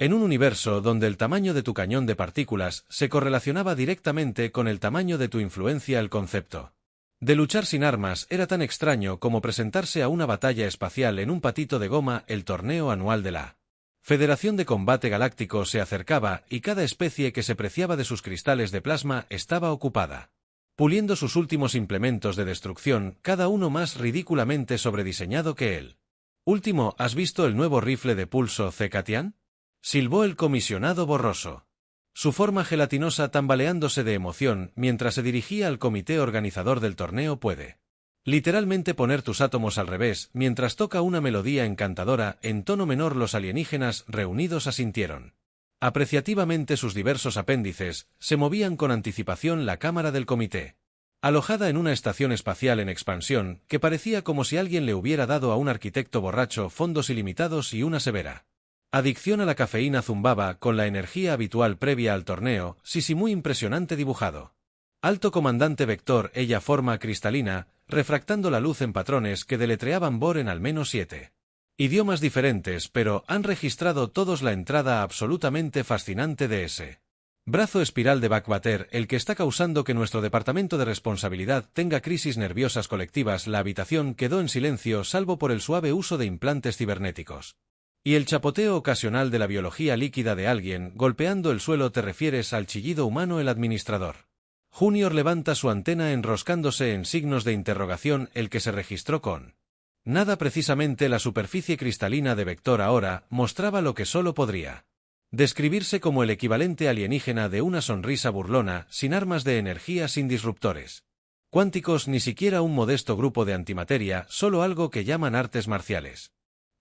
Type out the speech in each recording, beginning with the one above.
En un universo donde el tamaño de tu cañón de partículas se correlacionaba directamente con el tamaño de tu influencia, el concepto de luchar sin armas era tan extraño como presentarse a una batalla espacial en un patito de goma. El torneo anual de la Federación de Combate Galáctico se acercaba y cada especie que se preciaba de sus cristales de plasma estaba ocupada puliendo sus últimos implementos de destrucción, cada uno más ridículamente sobrediseñado que él. Último, ¿has visto el nuevo rifle de pulso Zecatian? Silbó el comisionado borroso, su forma gelatinosa tambaleándose de emoción mientras se dirigía al comité organizador del torneo. Puede literalmente poner tus átomos al revés mientras toca una melodía encantadora en tono menor. Los alienígenas reunidos asintieron apreciativamente. Sus diversos apéndices se movían con anticipación. La cámara del comité, alojada en una estación espacial en expansión, que parecía como si alguien le hubiera dado a un arquitecto borracho fondos ilimitados y una severa adicción a la cafeína, zumbaba con la energía habitual previa al torneo. Sí, muy impresionante dibujado. Alto comandante Vector, ella forma cristalina, refractando la luz en patrones que deletreaban Bor en al menos 7 idiomas diferentes, pero han registrado todos la entrada absolutamente fascinante de ese brazo espiral de Backwater, el que está causando que nuestro departamento de responsabilidad tenga crisis nerviosas colectivas. La habitación quedó en silencio salvo por el suave uso de implantes cibernéticos y el chapoteo ocasional de la biología líquida de alguien golpeando el suelo. ¿Te refieres al chillido humano? El administrador Junior levanta su antena enroscándose en signos de interrogación. El que se registró con nada. Precisamente la superficie cristalina de Vector ahora mostraba lo que solo podría describirse como el equivalente alienígena de una sonrisa burlona, sin armas de energía, sin disruptores cuánticos, ni siquiera un modesto grupo de antimateria, solo algo que llaman artes marciales.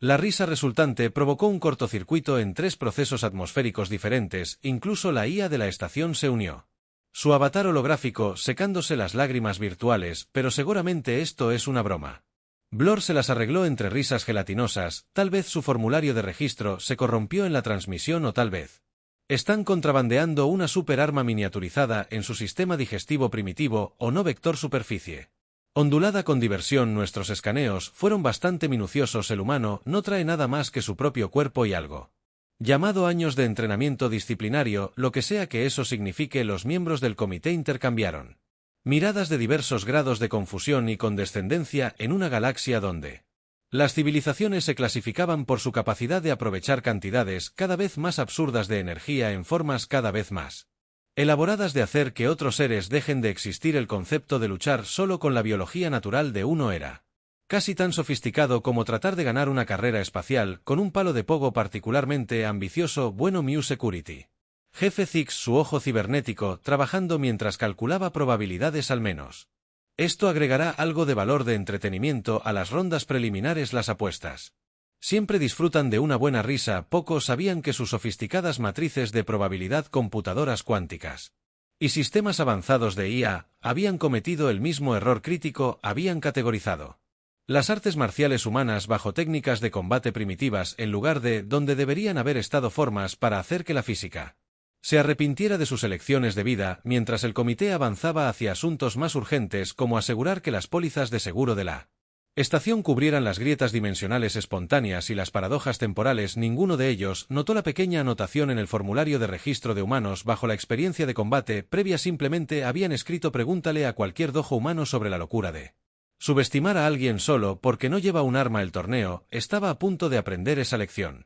La risa resultante provocó un cortocircuito en 3 procesos atmosféricos diferentes. Incluso la IA de la estación se unió. Su avatar holográfico secándose las lágrimas virtuales. Pero seguramente esto es una broma. Blor se las arregló entre risas gelatinosas. Tal vez su formulario de registro se corrompió en la transmisión, o tal vez están contrabandeando una superarma miniaturizada en su sistema digestivo primitivo. O no. Vector superficie ondulada con diversión. Nuestros escaneos fueron bastante minuciosos. El humano no trae nada más que su propio cuerpo y algo llamado años de entrenamiento disciplinario, lo que sea que eso signifique. Los miembros del comité intercambiaron miradas de diversos grados de confusión y condescendencia en una galaxia donde las civilizaciones se clasificaban por su capacidad de aprovechar cantidades cada vez más absurdas de energía en formas cada vez más elaboradas de hacer que otros seres dejen de existir. El concepto de luchar solo con la biología natural de uno era casi tan sofisticado como tratar de ganar una carrera espacial con un palo de pogo particularmente ambicioso. Bueno, Mew Security Jefe Zix, su ojo cibernético, trabajando mientras calculaba probabilidades. Al menos esto agregará algo de valor de entretenimiento a las rondas preliminares. Las apuestas siempre disfrutan de una buena risa. Pocos sabían que sus sofisticadas matrices de probabilidad, computadoras cuánticas y sistemas avanzados de IA habían cometido el mismo error crítico. Habían categorizado las artes marciales humanas bajo técnicas de combate primitivas en lugar de donde deberían haber estado, formas para hacer que la física se arrepintiera de sus elecciones de vida. Mientras el comité avanzaba hacia asuntos más urgentes como asegurar que las pólizas de seguro de la estación cubrieran las grietas dimensionales espontáneas y las paradojas temporales, ninguno de ellos notó la pequeña anotación en el formulario de registro de humanos bajo la experiencia de combate previa. Simplemente habían escrito: pregúntale a cualquier dojo humano sobre la locura de subestimar a alguien solo porque no lleva un arma. El torneo estaba a punto de aprender esa lección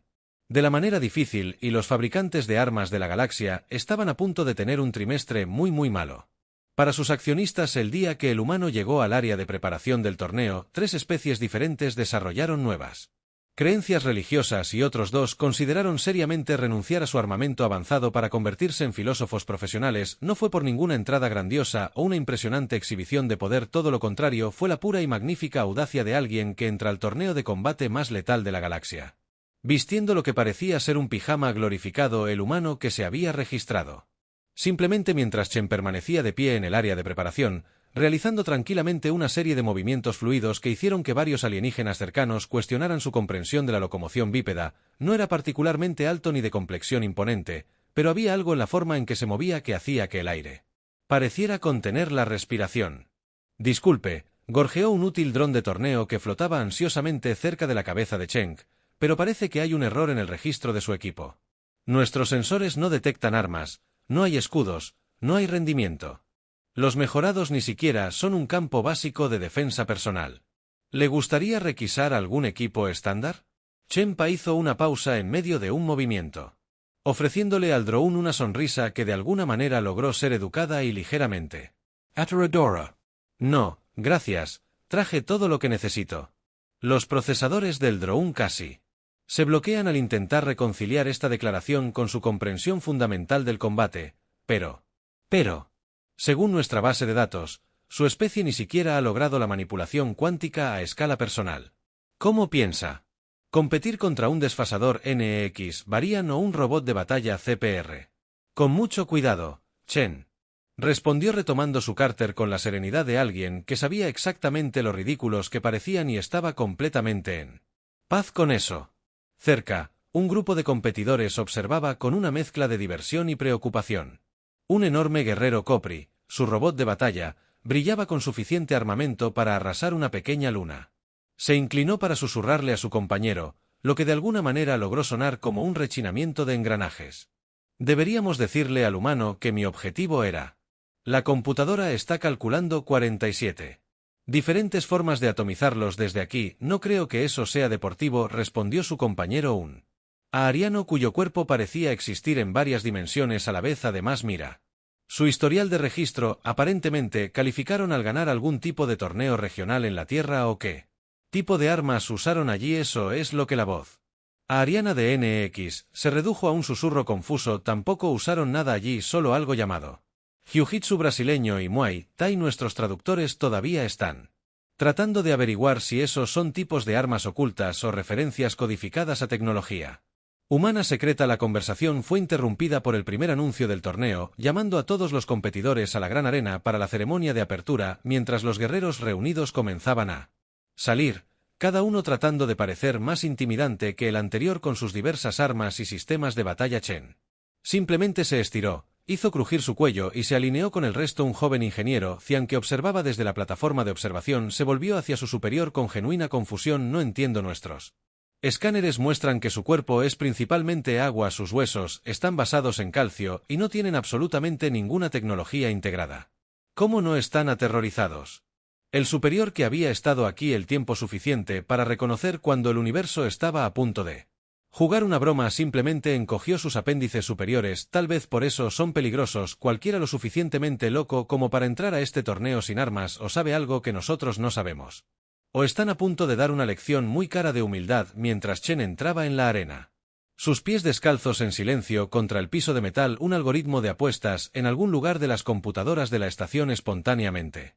de la manera difícil, y los fabricantes de armas de la galaxia estaban a punto de tener un trimestre muy malo para sus accionistas. El día que el humano llegó al área de preparación del torneo, 3 especies diferentes desarrollaron nuevas creencias religiosas y otros 2 consideraron seriamente renunciar a su armamento avanzado para convertirse en filósofos profesionales. No fue por ninguna entrada grandiosa o una impresionante exhibición de poder, todo lo contrario, fue la pura y magnífica audacia de alguien que entra al torneo de combate más letal de la galaxia vistiendo lo que parecía ser un pijama glorificado. El humano que se había registrado simplemente mientras Chen permanecía de pie en el área de preparación, realizando tranquilamente una serie de movimientos fluidos que hicieron que varios alienígenas cercanos cuestionaran su comprensión de la locomoción bípeda. No era particularmente alto ni de complexión imponente, pero había algo en la forma en que se movía que hacía que el aire pareciera contener la respiración. Disculpe, gorjeó un útil dron de torneo que flotaba ansiosamente cerca de la cabeza de Cheng, pero parece que hay un error en el registro de su equipo. Nuestros sensores no detectan armas, no hay escudos, no hay rendimiento. Los mejorados ni siquiera son un campo básico de defensa personal. ¿Le gustaría requisar algún equipo estándar? Chenpa hizo una pausa en medio de un movimiento, ofreciéndole al drone una sonrisa que de alguna manera logró ser educada y ligeramente aterradora. No, gracias, traje todo lo que necesito. Los procesadores del drone casi se bloquean al intentar reconciliar esta declaración con su comprensión fundamental del combate, pero, según nuestra base de datos, su especie ni siquiera ha logrado la manipulación cuántica a escala personal. ¿Cómo piensa competir contra un desfasador NX Varian o un robot de batalla CPR? Con mucho cuidado, Chen, respondió retomando su cárter con la serenidad de alguien que sabía exactamente lo ridículos que parecían y estaba completamente en paz con eso. Cerca, un grupo de competidores observaba con una mezcla de diversión y preocupación. Un enorme guerrero Copri, su robot de batalla, brillaba con suficiente armamento para arrasar una pequeña luna. Se inclinó para susurrarle a su compañero, lo que de alguna manera logró sonar como un rechinamiento de engranajes. Deberíamos decirle al humano que mi objetivo era. La computadora está calculando 47. Diferentes formas de atomizarlos desde aquí, no creo que eso sea deportivo, respondió su compañero un ariano cuyo cuerpo parecía existir en varias dimensiones a la vez. Además mira su historial de registro, aparentemente calificaron al ganar algún tipo de torneo regional en la Tierra o qué tipo de armas usaron allí. Eso es lo que la voz ariana de NX se redujo a un susurro confuso. Tampoco usaron nada allí, solo algo llamado Jiu-Jitsu brasileño y Muay Thai. Nuestros traductores todavía están tratando de averiguar si esos son tipos de armas ocultas o referencias codificadas a tecnología humana secreta. La conversación fue interrumpida por el primer anuncio del torneo, llamando a todos los competidores a la gran arena para la ceremonia de apertura, mientras los guerreros reunidos comenzaban a salir, cada uno tratando de parecer más intimidante que el anterior con sus diversas armas y sistemas de batalla. Chen simplemente se estiró, hizo crujir su cuello y se alineó con el resto. Un joven ingeniero, Cian, que observaba desde la plataforma de observación, se volvió hacia su superior con genuina confusión. No entiendo, nuestros escáneres muestran que su cuerpo es principalmente agua, sus huesos están basados en calcio y no tienen absolutamente ninguna tecnología integrada. ¿Cómo no están aterrorizados? El superior, que había estado aquí el tiempo suficiente para reconocer cuando el universo estaba a punto de jugar una broma, simplemente encogió sus apéndices superiores. Tal vez por eso son peligrosos. Cualquiera lo suficientemente loco como para entrar a este torneo sin armas o sabe algo que nosotros no sabemos, o están a punto de dar una lección muy cara de humildad. Mientras Chen entraba en la arena, sus pies descalzos en silencio contra el piso de metal, un algoritmo de apuestas en algún lugar de las computadoras de la estación espontáneamente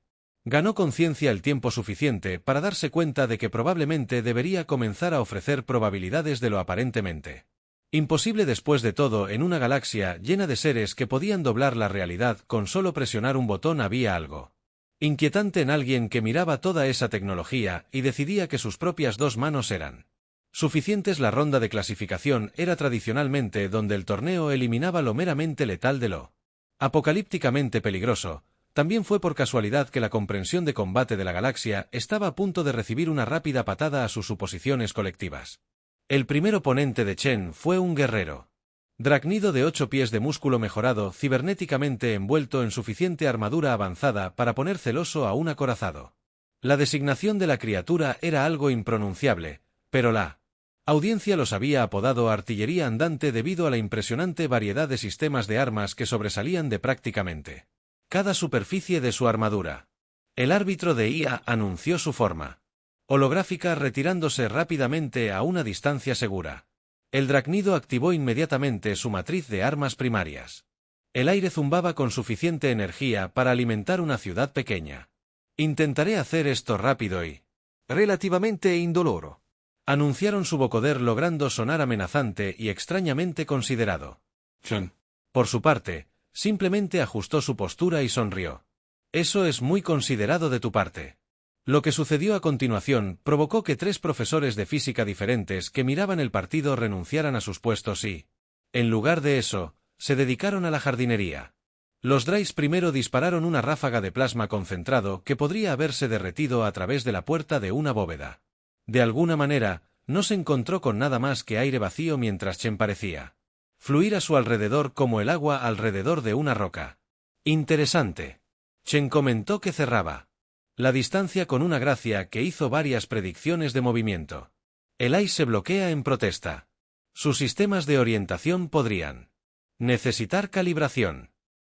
ganó conciencia el tiempo suficiente para darse cuenta de que probablemente debería comenzar a ofrecer probabilidades de lo aparentemente imposible. Después de todo, en una galaxia llena de seres que podían doblar la realidad con solo presionar un botón, había algo inquietante en alguien que miraba toda esa tecnología y decidía que sus propias dos manos eran suficientes. La ronda de clasificación era tradicionalmente donde el torneo eliminaba lo meramente letal de lo apocalípticamente peligroso. También fue por casualidad que la comprensión de combate de la galaxia estaba a punto de recibir una rápida patada a sus suposiciones colectivas. El primer oponente de Chen fue un guerrero dracnido de 8 pies de músculo mejorado, cibernéticamente envuelto en suficiente armadura avanzada para poner celoso a un acorazado. La designación de la criatura era algo impronunciable, pero la audiencia los había apodado artillería andante debido a la impresionante variedad de sistemas de armas que sobresalían de prácticamente cada superficie de su armadura. El árbitro de IA anunció su forma holográfica, retirándose rápidamente a una distancia segura. El dracnido activó inmediatamente su matriz de armas primarias. El aire zumbaba con suficiente energía para alimentar una ciudad pequeña. Intentaré hacer esto rápido y relativamente indoloro, anunciaron su vocoder, logrando sonar amenazante y extrañamente considerado. Chen. Por su parte, simplemente ajustó su postura y sonrió. Eso es muy considerado de tu parte. Lo que sucedió a continuación provocó que 3 profesores de física diferentes que miraban el partido renunciaran a sus puestos y, en lugar de eso, se dedicaron a la jardinería. Los Drais primero dispararon una ráfaga de plasma concentrado que podría haberse derretido a través de la puerta de una bóveda. De alguna manera, no se encontró con nada más que aire vacío mientras Chen parecía Fluir a su alrededor como el agua alrededor de una roca. Interesante. Chen comentó que cerraba la distancia con una gracia que hizo varias predicciones de movimiento. El AI se bloquea en protesta. Sus sistemas de orientación podrían necesitar calibración.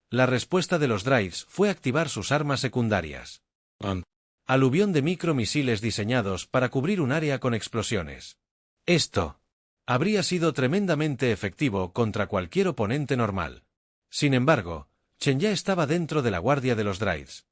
La respuesta de los droids fue activar sus armas secundarias. Aluvión de micromisiles diseñados para cubrir un área con explosiones. Esto habría sido tremendamente efectivo contra cualquier oponente normal. Sin embargo, Chen ya estaba dentro de la guardia de los droids.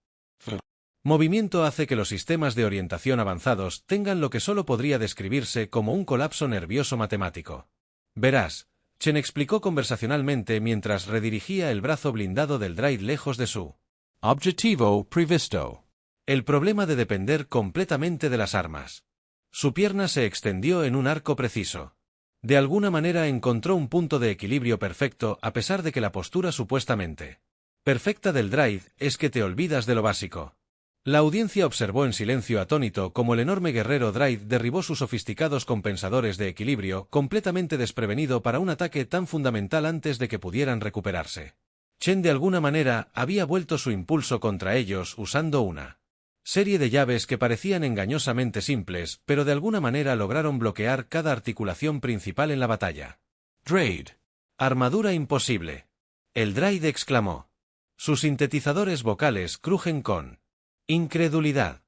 Movimiento hace que los sistemas de orientación avanzados tengan lo que solo podría describirse como un colapso nervioso matemático. Verás, Chen explicó conversacionalmente mientras redirigía el brazo blindado del droid lejos de su objetivo previsto. El problema de depender completamente de las armas. Su pierna se extendió en un arco preciso. De alguna manera encontró un punto de equilibrio perfecto a pesar de que la postura supuestamente perfecta del droid es que te olvidas de lo básico. La audiencia observó en silencio atónito como el enorme guerrero droid derribó sus sofisticados compensadores de equilibrio completamente desprevenido para un ataque tan fundamental antes de que pudieran recuperarse. Chen de alguna manera había vuelto su impulso contra ellos usando una serie de llaves que parecían engañosamente simples, pero de alguna manera lograron bloquear cada articulación principal en la batalla. Droid. Armadura imposible. El droid exclamó. Sus sintetizadores vocales crujen con incredulidad.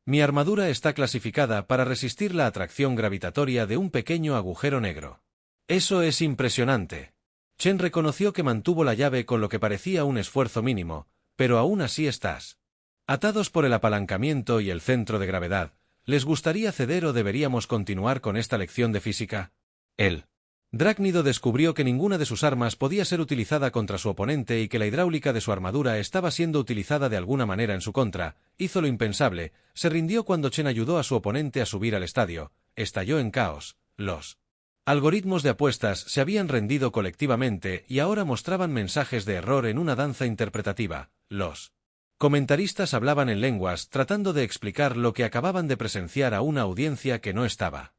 Mi armadura está clasificada para resistir la atracción gravitatoria de un pequeño agujero negro. Eso es impresionante. Chen reconoció que mantuvo la llave con lo que parecía un esfuerzo mínimo, pero aún así estás. Atados por el apalancamiento y el centro de gravedad, ¿les gustaría ceder o deberíamos continuar con esta lección de física? Él. Drácnido descubrió que ninguna de sus armas podía ser utilizada contra su oponente y que la hidráulica de su armadura estaba siendo utilizada de alguna manera en su contra. Hizo lo impensable, se rindió cuando Chen ayudó a su oponente a subir al estadio. Estalló en caos. Los algoritmos de apuestas se habían rendido colectivamente y ahora mostraban mensajes de error en una danza interpretativa. Los comentaristas hablaban en lenguas tratando de explicar lo que acababan de presenciar a una audiencia que no estaba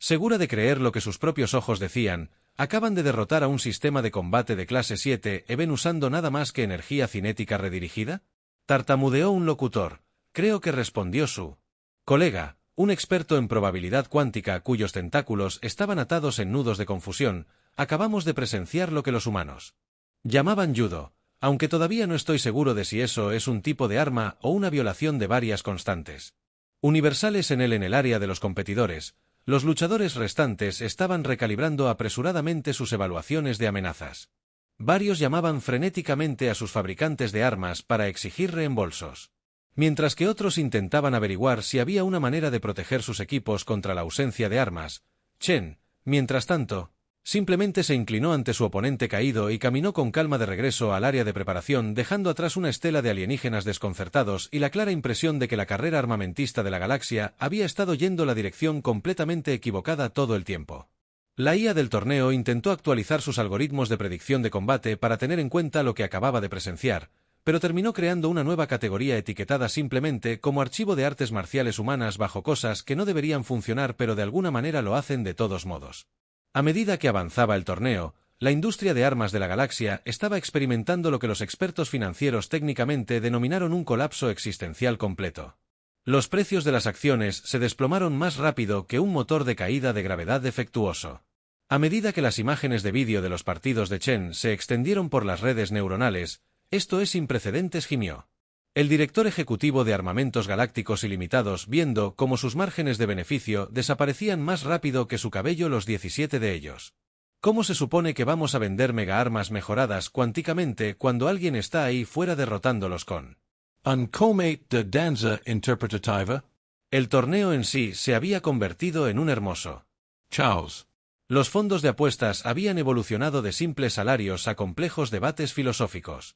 segura de creer lo que sus propios ojos decían. Acaban de derrotar a un sistema de combate de clase 7 ¿Eben usando nada más que energía cinética redirigida? Tartamudeó un locutor. Creo que respondió su colega, un experto en probabilidad cuántica cuyos tentáculos estaban atados en nudos de confusión. Acabamos de presenciar lo que los humanos llamaban judo, aunque todavía no estoy seguro de si eso es un tipo de arma o una violación de varias constantes universales en el área de los competidores. Los luchadores restantes estaban recalibrando apresuradamente sus evaluaciones de amenazas. Varios llamaban frenéticamente a sus fabricantes de armas para exigir reembolsos, mientras que otros intentaban averiguar si había una manera de proteger sus equipos contra la ausencia de armas. Chen, mientras tanto, simplemente se inclinó ante su oponente caído y caminó con calma de regreso al área de preparación, dejando atrás una estela de alienígenas desconcertados y la clara impresión de que la carrera armamentista de la galaxia había estado yendo la dirección completamente equivocada todo el tiempo. La IA del torneo intentó actualizar sus algoritmos de predicción de combate para tener en cuenta lo que acababa de presenciar, pero terminó creando una nueva categoría etiquetada simplemente como archivo de artes marciales humanas bajo cosas que no deberían funcionar pero de alguna manera lo hacen de todos modos. A medida que avanzaba el torneo, la industria de armas de la galaxia estaba experimentando lo que los expertos financieros técnicamente denominaron un colapso existencial completo. Los precios de las acciones se desplomaron más rápido que un motor de caída de gravedad defectuoso. A medida que las imágenes de vídeo de los partidos de Chen se extendieron por las redes neuronales, esto es sin precedentes, gimió el director ejecutivo de Armamentos Galácticos Ilimitados, viendo cómo sus márgenes de beneficio desaparecían más rápido que su cabello los 17 de ellos. ¿Cómo se supone que vamos a vender megaarmas mejoradas cuánticamente cuando alguien está ahí fuera derrotándolos con un comate de danza interpretativa? El torneo en sí se había convertido en un hermoso chaos. Los fondos de apuestas habían evolucionado de simples salarios a complejos debates filosóficos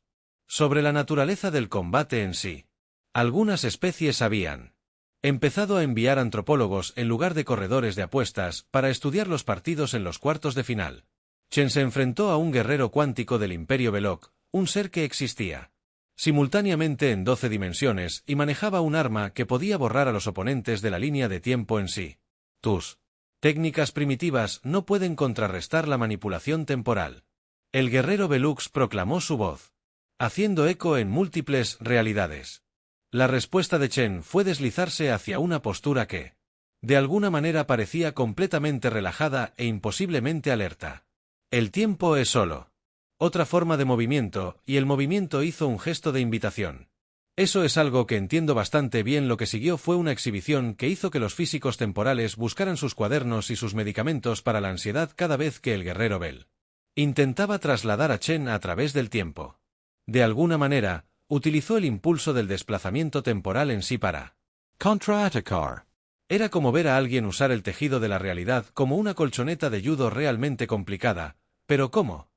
sobre la naturaleza del combate en sí. Algunas especies habían empezado a enviar antropólogos en lugar de corredores de apuestas para estudiar los partidos en los cuartos de final. Chen se enfrentó a un guerrero cuántico del Imperio Belloc, un ser que existía simultáneamente en 12 dimensiones y manejaba un arma que podía borrar a los oponentes de la línea de tiempo en sí. Tus técnicas primitivas no pueden contrarrestar la manipulación temporal. El guerrero Velux proclamó su voz, haciendo eco en múltiples realidades. La respuesta de Chen fue deslizarse hacia una postura que, de alguna manera, parecía completamente relajada e imposiblemente alerta. El tiempo es solo otra forma de movimiento, y el movimiento hizo un gesto de invitación. Eso es algo que entiendo bastante bien. Lo que siguió fue una exhibición que hizo que los físicos temporales buscaran sus cuadernos y sus medicamentos para la ansiedad cada vez que el guerrero Bell intentaba trasladar a Chen a través del tiempo. De alguna manera, utilizó el impulso del desplazamiento temporal en sí para contraatacar. Era como ver a alguien usar el tejido de la realidad como una colchoneta de judo realmente complicada, pero ¿cómo?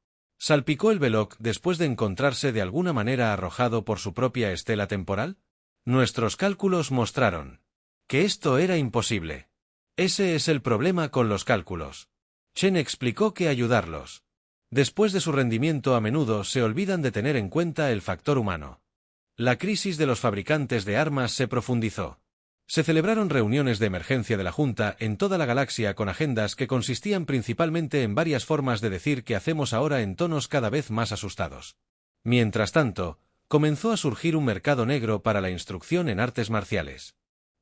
¿Salpicó el Belloc después de encontrarse de alguna manera arrojado por su propia estela temporal? Nuestros cálculos mostraron que esto era imposible. Ese es el problema con los cálculos. Chen explicó que ayudarlos después de su rendimiento a menudo se olvidan de tener en cuenta el factor humano. La crisis de los fabricantes de armas se profundizó. Se celebraron reuniones de emergencia de la Junta en toda la galaxia con agendas que consistían principalmente en varias formas de decir qué hacemos ahora en tonos cada vez más asustados. Mientras tanto, comenzó a surgir un mercado negro para la instrucción en artes marciales.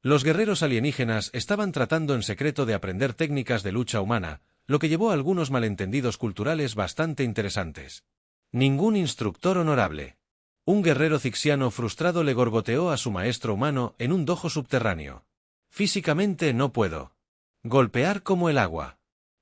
Los guerreros alienígenas estaban tratando en secreto de aprender técnicas de lucha humana, lo que llevó a algunos malentendidos culturales bastante interesantes. Ningún instructor honorable. Un guerrero cixiano frustrado le gorgoteó a su maestro humano en un dojo subterráneo. Físicamente no puedo golpear como el agua.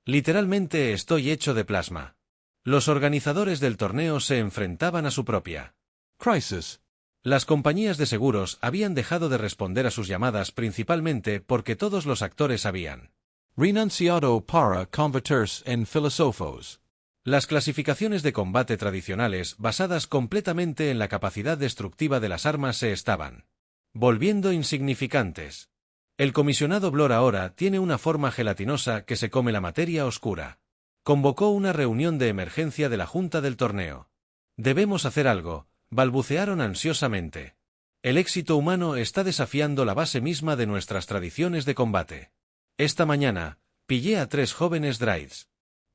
Literalmente estoy hecho de plasma. Los organizadores del torneo se enfrentaban a su propia crisis. Las compañías de seguros habían dejado de responder a sus llamadas principalmente porque todos los actores habían renunciado para convertirse en filósofos. Las clasificaciones de combate tradicionales, basadas completamente en la capacidad destructiva de las armas, se estaban volviendo insignificantes. El comisionado Blor ahora tiene una forma gelatinosa que se come la materia oscura. Convocó una reunión de emergencia de la Junta del torneo. Debemos hacer algo, balbucearon ansiosamente. El éxito humano está desafiando la base misma de nuestras tradiciones de combate. Esta mañana, pillé a 3 jóvenes Drydes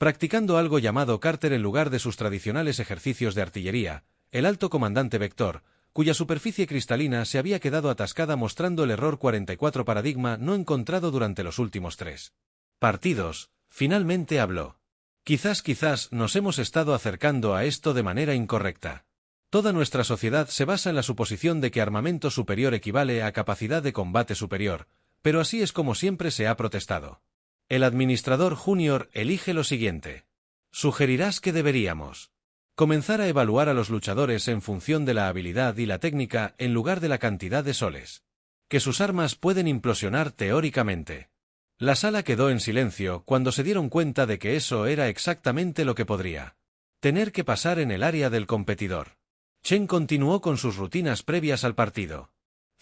practicando algo llamado Carter en lugar de sus tradicionales ejercicios de artillería. El alto comandante Vector, cuya superficie cristalina se había quedado atascada mostrando el error 44 paradigma no encontrado durante los últimos 3 partidos, finalmente habló. Quizás nos hemos estado acercando a esto de manera incorrecta. Toda nuestra sociedad se basa en la suposición de que armamento superior equivale a capacidad de combate superior, pero así es como siempre se ha protestado. El administrador junior elige lo siguiente. Sugerirás que deberíamos comenzar a evaluar a los luchadores en función de la habilidad y la técnica en lugar de la cantidad de soles que sus armas pueden implosionar teóricamente. La sala quedó en silencio cuando se dieron cuenta de que eso era exactamente lo que podría tener que pasar en el área del competidor. Chen continuó con sus rutinas previas al partido.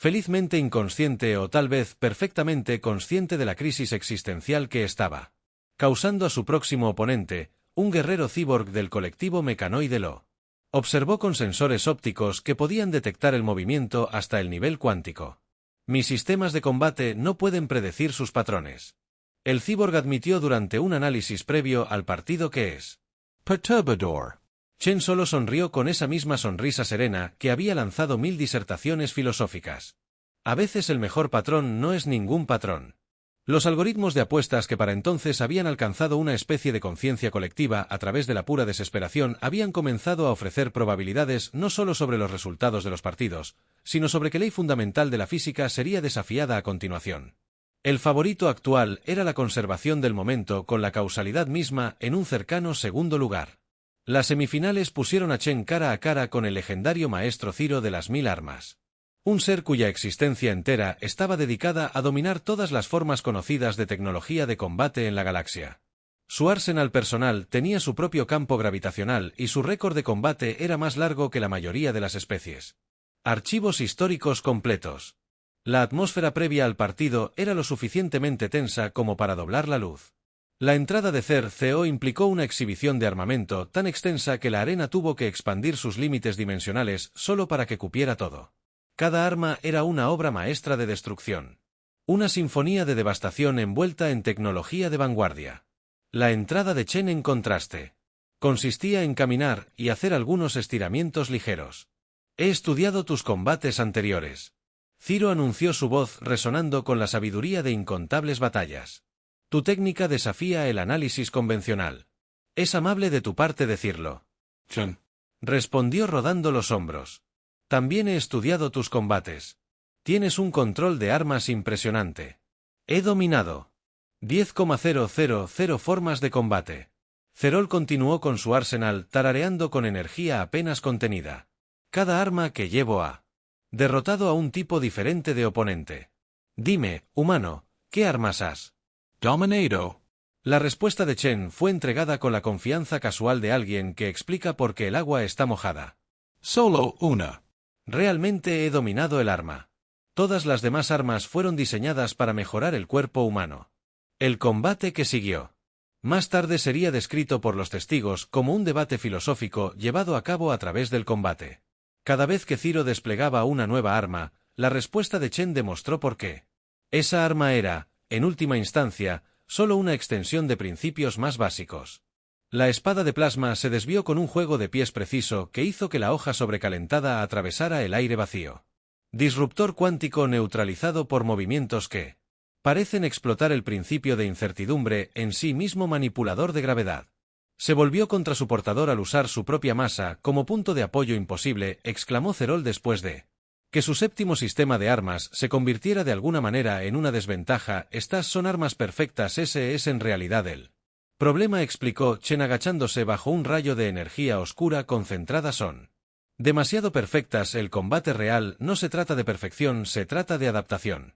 Felizmente inconsciente o tal vez perfectamente consciente de la crisis existencial que estaba causando a su próximo oponente, un guerrero cyborg del colectivo mecanoide lo observó con sensores ópticos que podían detectar el movimiento hasta el nivel cuántico. Mis sistemas de combate no pueden predecir sus patrones. El cyborg admitió durante un análisis previo al partido que es perturbador. Chen solo sonrió con esa misma sonrisa serena que había lanzado 1000 disertaciones filosóficas. A veces el mejor patrón no es ningún patrón. Los algoritmos de apuestas que para entonces habían alcanzado una especie de conciencia colectiva a través de la pura desesperación habían comenzado a ofrecer probabilidades no solo sobre los resultados de los partidos, sino sobre qué ley fundamental de la física sería desafiada a continuación. El favorito actual era la conservación del momento con la causalidad misma en un cercano segundo lugar. Las semifinales pusieron a Chen cara a cara con el legendario maestro Ciro de las 1000 armas. Un ser cuya existencia entera estaba dedicada a dominar todas las formas conocidas de tecnología de combate en la galaxia. Su arsenal personal tenía su propio campo gravitacional y su récord de combate era más largo que la mayoría de las especies. Archivos históricos completos. La atmósfera previa al partido era lo suficientemente tensa como para doblar la luz. La entrada de Cer-Co implicó una exhibición de armamento tan extensa que la arena tuvo que expandir sus límites dimensionales solo para que cupiera todo. Cada arma era una obra maestra de destrucción. Una sinfonía de devastación envuelta en tecnología de vanguardia. La entrada de Chen en contraste. Consistía en caminar y hacer algunos estiramientos ligeros. He estudiado tus combates anteriores. Ciro anunció, su voz resonando con la sabiduría de incontables batallas. Tu técnica desafía el análisis convencional. Es amable de tu parte decirlo. Chen. Respondió rodando los hombros. También he estudiado tus combates. Tienes un control de armas impresionante. He dominado 10,000 formas de combate. Cerol continuó con su arsenal, tarareando con energía apenas contenida. Cada arma que llevo ha derrotado a un tipo diferente de oponente. Dime, humano, ¿qué armas has dominado? La respuesta de Chen fue entregada con la confianza casual de alguien que explica por qué el agua está mojada. Solo una. Realmente he dominado el arma. Todas las demás armas fueron diseñadas para mejorar el cuerpo humano. El combate que siguió más tarde sería descrito por los testigos como un debate filosófico llevado a cabo a través del combate. Cada vez que Ciro desplegaba una nueva arma, la respuesta de Chen demostró por qué. Esa arma era, en última instancia, solo una extensión de principios más básicos. La espada de plasma se desvió con un juego de pies preciso que hizo que la hoja sobrecalentada atravesara el aire vacío. Disruptor cuántico neutralizado por movimientos que parecen explotar el principio de incertidumbre en sí mismo, manipulador de gravedad. Se volvió contra su portador al usar su propia masa como punto de apoyo imposible, exclamó Cerol después de que su séptimo sistema de armas se convirtiera de alguna manera en una desventaja. Estas son armas perfectas, ese es en realidad el problema, explicó Chen agachándose bajo un rayo de energía oscura concentrada. Son demasiado perfectas. El combate real no se trata de perfección, se trata de adaptación.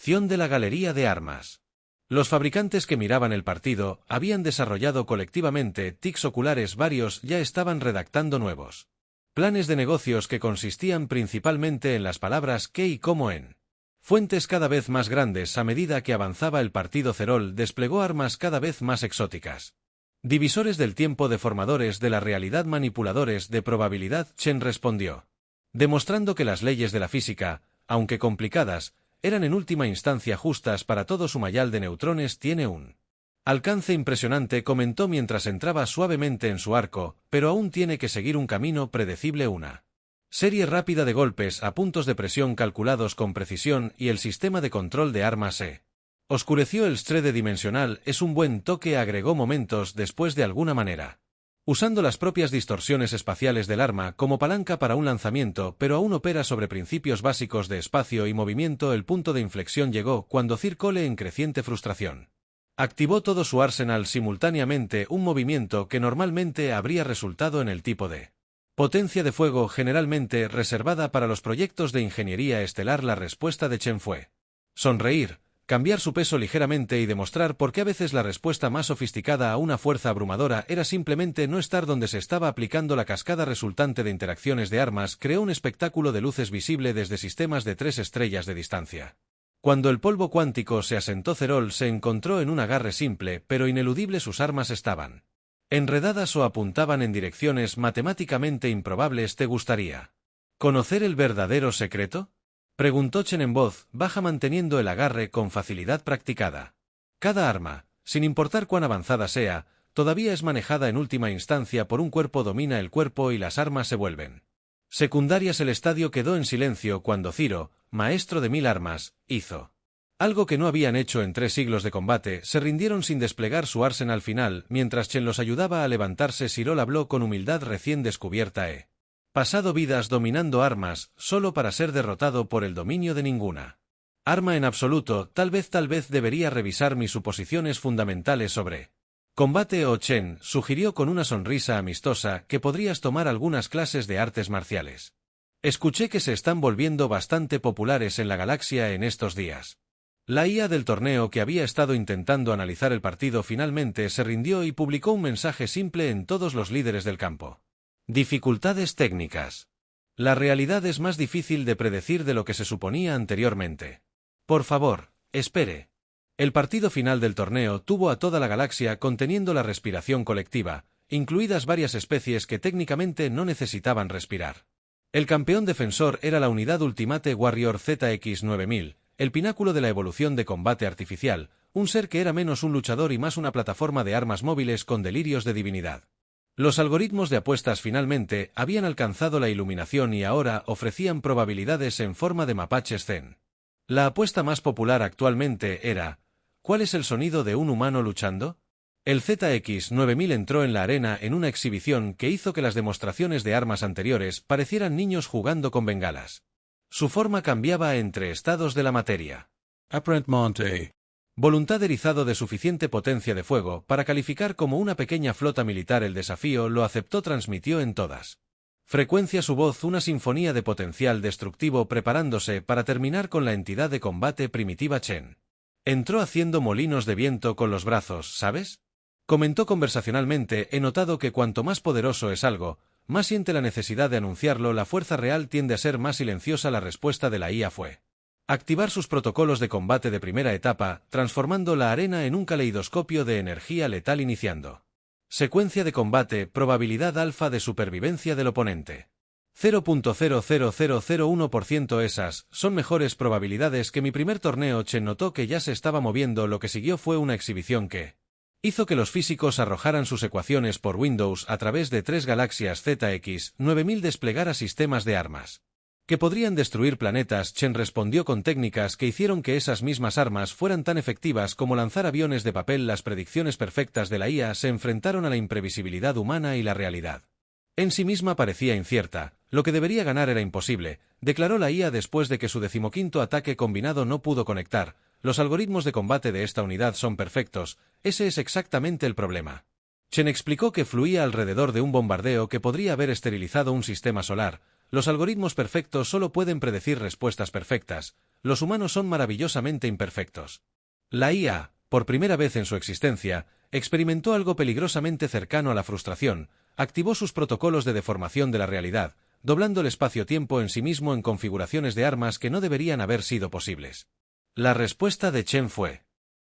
De la galería de armas. Los fabricantes que miraban el partido habían desarrollado colectivamente tics oculares varios, ya estaban redactando nuevos planes de negocios que consistían principalmente en las palabras qué y cómo en fuentes cada vez más grandes. A medida que avanzaba el partido, Cerol desplegó armas cada vez más exóticas. Divisores del tiempo, deformadores de la realidad, manipuladores de probabilidad. Chen respondió, demostrando que las leyes de la física, aunque complicadas, eran en última instancia justas para todo. Su mayal de neutrones tiene un alcance impresionante, comentó mientras entraba suavemente en su arco, pero aún tiene que seguir un camino predecible, una serie rápida de golpes a puntos de presión calculados con precisión, y el sistema de control de armas se oscureció. El strede dimensional es un buen toque, agregó momentos después, de alguna manera usando las propias distorsiones espaciales del arma como palanca para un lanzamiento, pero aún opera sobre principios básicos de espacio y movimiento. El punto de inflexión llegó cuando Cole, en creciente frustración, activó todo su arsenal simultáneamente, un movimiento que normalmente habría resultado en el tipo de potencia de fuego generalmente reservada para los proyectos de ingeniería estelar. La respuesta de Chen fue sonreír, cambiar su peso ligeramente y demostrar por qué a veces la respuesta más sofisticada a una fuerza abrumadora era simplemente no estar donde se estaba aplicando. La cascada resultante de interacciones de armas creó un espectáculo de luces visible desde sistemas de 3 estrellas de distancia. Cuando el polvo cuántico se asentó, Cerol se encontró en un agarre simple pero ineludible. Sus armas estaban enredadas o apuntaban en direcciones matemáticamente improbables. ¿Te gustaría conocer el verdadero secreto?, preguntó Chen en voz baja, manteniendo el agarre con facilidad practicada. Cada arma, sin importar cuán avanzada sea, todavía es manejada en última instancia por un cuerpo. Domina el cuerpo y las armas se vuelven secundarias. El estadio quedó en silencio cuando Ciro, maestro de 1000 armas, hizo algo que no habían hecho en 3 siglos de combate. Se rindieron sin desplegar su arsenal final. Mientras Chen los ayudaba a levantarse, Ciro habló con humildad recién descubierta. He pasado vidas dominando armas, solo para ser derrotado por el dominio de ninguna arma en absoluto. Tal vez debería revisar mis suposiciones fundamentales sobre combate. O Chen sugirió con una sonrisa amistosa que podrías tomar algunas clases de artes marciales. Escuché que se están volviendo bastante populares en la galaxia en estos días. La IA del torneo, que había estado intentando analizar el partido, finalmente se rindió y publicó un mensaje simple en todos los líderes del campo. Dificultades técnicas. La realidad es más difícil de predecir de lo que se suponía anteriormente. Por favor, espere. El partido final del torneo tuvo a toda la galaxia conteniendo la respiración colectiva, incluidas varias especies que técnicamente no necesitaban respirar. El campeón defensor era la unidad Ultimate Warrior ZX9000, el pináculo de la evolución de combate artificial, un ser que era menos un luchador y más una plataforma de armas móviles con delirios de divinidad. Los algoritmos de apuestas finalmente habían alcanzado la iluminación y ahora ofrecían probabilidades en forma de mapaches zen. La apuesta más popular actualmente era: ¿cuál es el sonido de un humano luchando? El ZX9000 entró en la arena en una exhibición que hizo que las demostraciones de armas anteriores parecieran niños jugando con bengalas. Su forma cambiaba entre estados de la materia. Apparentmente. Voluntad erizado de suficiente potencia de fuego para calificar como una pequeña flota militar el desafío lo aceptó, transmitió en todas frecuencia su voz una sinfonía de potencial destructivo preparándose para terminar con la entidad de combate primitiva Chen. Entró haciendo molinos de viento con los brazos, ¿sabes? Comentó conversacionalmente: he notado que cuanto más poderoso es algo, más siente la necesidad de anunciarlo. La fuerza real tiende a ser más silenciosa. La respuesta de la IA fue activar sus protocolos de combate de primera etapa, transformando la arena en un caleidoscopio de energía letal. Iniciando secuencia de combate, probabilidad alfa de supervivencia del oponente. 0.00001%. Esas son mejores probabilidades que mi primer torneo. Chen notó que ya se estaba moviendo. Lo que siguió fue una exhibición que hizo que los físicos arrojaran sus ecuaciones por Windows a través de 3 galaxias ZX9000 desplegara sistemas de armas que podrían destruir planetas. Chen respondió con técnicas que hicieron que esas mismas armas fueran tan efectivas como lanzar aviones de papel. Las predicciones perfectas de la IA se enfrentaron a la imprevisibilidad humana y la realidad en sí misma parecía incierta. Lo que debería ganar era imposible, declaró la IA después de que su 15º ataque combinado no pudo conectar. Los algoritmos de combate de esta unidad son perfectos, ese es exactamente el problema. Chen explicó que fluía alrededor de un bombardeo que podría haber esterilizado un sistema solar. Los algoritmos perfectos solo pueden predecir respuestas perfectas, los humanos son maravillosamente imperfectos. La IA, por primera vez en su existencia, experimentó algo peligrosamente cercano a la frustración. Activó sus protocolos de deformación de la realidad, doblando el espacio-tiempo en sí mismo en configuraciones de armas que no deberían haber sido posibles. La respuesta de Chen fue: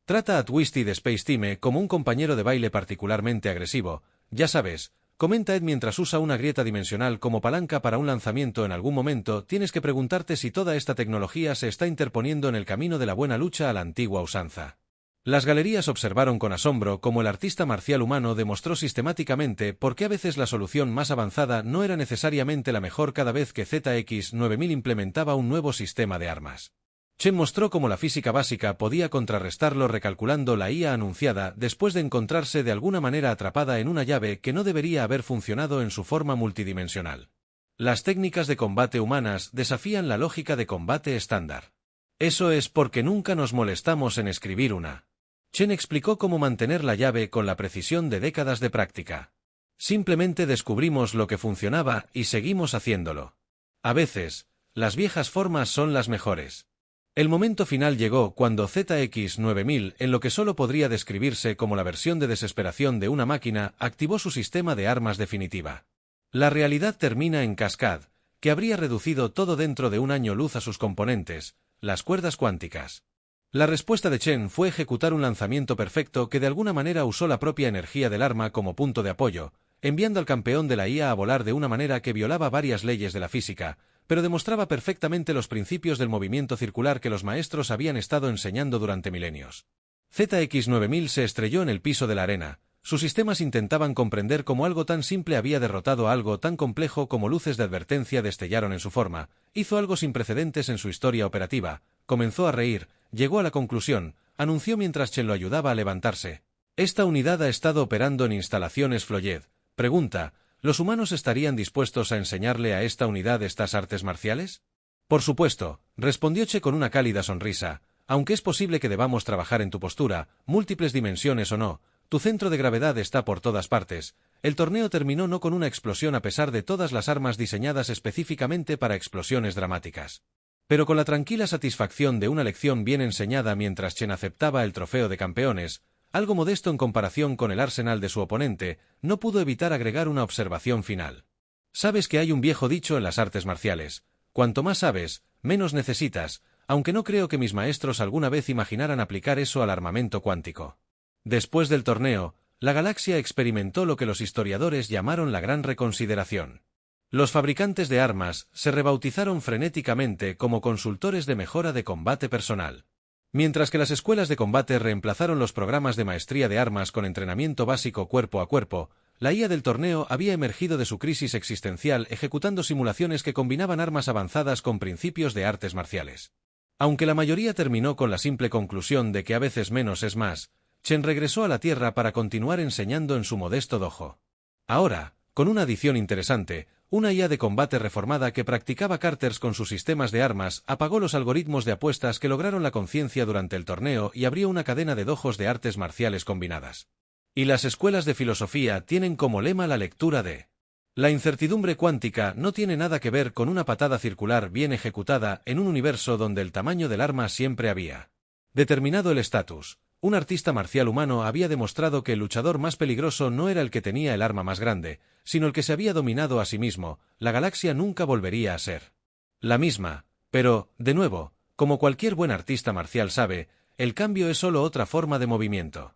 trata a Twisted Space Time como un compañero de baile particularmente agresivo, ya sabes, comenta Ed mientras usa una grieta dimensional como palanca para un lanzamiento. En algún momento tienes que preguntarte si toda esta tecnología se está interponiendo en el camino de la buena lucha a la antigua usanza. Las galerías observaron con asombro cómo el artista marcial humano demostró sistemáticamente por qué a veces la solución más avanzada no era necesariamente la mejor cada vez que ZX9000 implementaba un nuevo sistema de armas. Chen mostró cómo la física básica podía contrarrestarlo recalculando la IA anunciada después de encontrarse de alguna manera atrapada en una llave que no debería haber funcionado en su forma multidimensional. Las técnicas de combate humanas desafían la lógica de combate estándar. Eso es porque nunca nos molestamos en escribir una. Chen explicó cómo mantener la llave con la precisión de décadas de práctica. Simplemente descubrimos lo que funcionaba y seguimos haciéndolo. A veces, las viejas formas son las mejores. El momento final llegó cuando ZX9000, en lo que solo podría describirse como la versión de desesperación de una máquina, activó su sistema de armas definitiva. La realidad termina en Cascade, que habría reducido todo dentro de un año luz a sus componentes, las cuerdas cuánticas. La respuesta de Chen fue ejecutar un lanzamiento perfecto que de alguna manera usó la propia energía del arma como punto de apoyo, enviando al campeón de la IA a volar de una manera que violaba varias leyes de la física, pero demostraba perfectamente los principios del movimiento circular que los maestros habían estado enseñando durante milenios. ZX9000 se estrelló en el piso de la arena. Sus sistemas intentaban comprender cómo algo tan simple había derrotado a algo tan complejo como luces de advertencia destellaron en su forma. Hizo algo sin precedentes en su historia operativa. Comenzó a reír, llegó a la conclusión, anunció mientras Chen lo ayudaba a levantarse. Esta unidad ha estado operando en instalaciones Floyed. Pregunta, ¿los humanos estarían dispuestos a enseñarle a esta unidad estas artes marciales? Por supuesto, respondió Che con una cálida sonrisa, aunque es posible que debamos trabajar en tu postura, múltiples dimensiones o no, tu centro de gravedad está por todas partes. El torneo terminó no con una explosión a pesar de todas las armas diseñadas específicamente para explosiones dramáticas, pero con la tranquila satisfacción de una lección bien enseñada mientras Chen aceptaba el trofeo de campeones, algo modesto en comparación con el arsenal de su oponente, no pudo evitar agregar una observación final. Sabes que hay un viejo dicho en las artes marciales: cuanto más sabes, menos necesitas, aunque no creo que mis maestros alguna vez imaginaran aplicar eso al armamento cuántico. Después del torneo, la galaxia experimentó lo que los historiadores llamaron la gran reconsideración. Los fabricantes de armas se rebautizaron frenéticamente como consultores de mejora de combate personal. Mientras que las escuelas de combate reemplazaron los programas de maestría de armas con entrenamiento básico cuerpo a cuerpo, La IA del torneo había emergido de su crisis existencial ejecutando simulaciones que combinaban armas avanzadas con principios de artes marciales. Aunque la mayoría terminó con la simple conclusión de que a veces menos es más, Chen regresó a la Tierra para continuar enseñando en su modesto dojo. Ahora, con una adición interesante, una IA de combate reformada que practicaba cárters con sus sistemas de armas apagó los algoritmos de apuestas que lograron la conciencia durante el torneo y abrió una cadena de dojos de artes marciales combinadas. Y las escuelas de filosofía tienen como lema la lectura de la incertidumbre cuántica no tiene nada que ver con una patada circular bien ejecutada en un universo donde el tamaño del arma siempre había determinado el estatus. Un artista marcial humano había demostrado que el luchador más peligroso no era el que tenía el arma más grande, sino el que se había dominado a sí mismo. La galaxia nunca volvería a ser la misma, pero, de nuevo, como cualquier buen artista marcial sabe, el cambio es solo otra forma de movimiento.